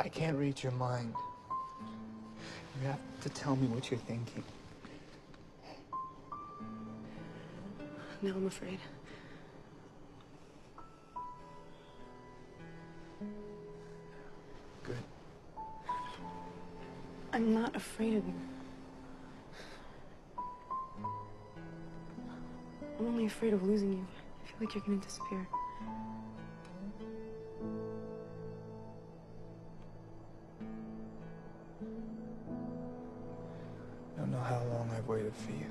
I can't read your mind. You have to tell me what you're thinking. Now I'm afraid. Good. I'm not afraid of you. I'm only afraid of losing you. I feel like you're gonna disappear. I don't know how long I've waited for you.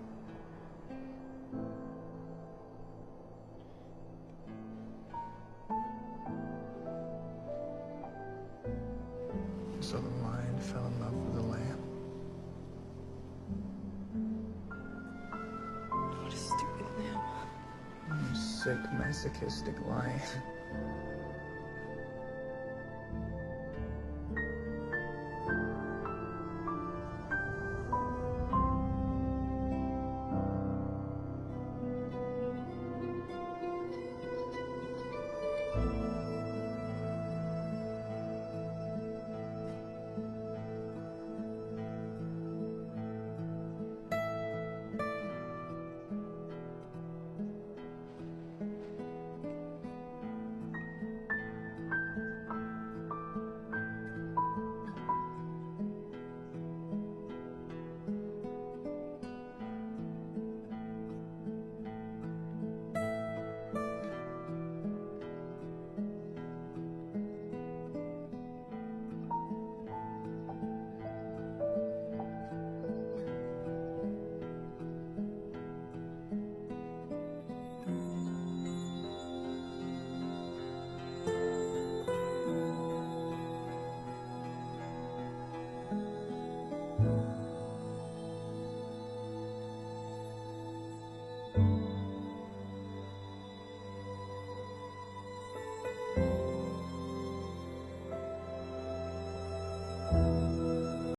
So the lion fell in love with the lamb. What a stupid lamb. You sick, masochistic lion.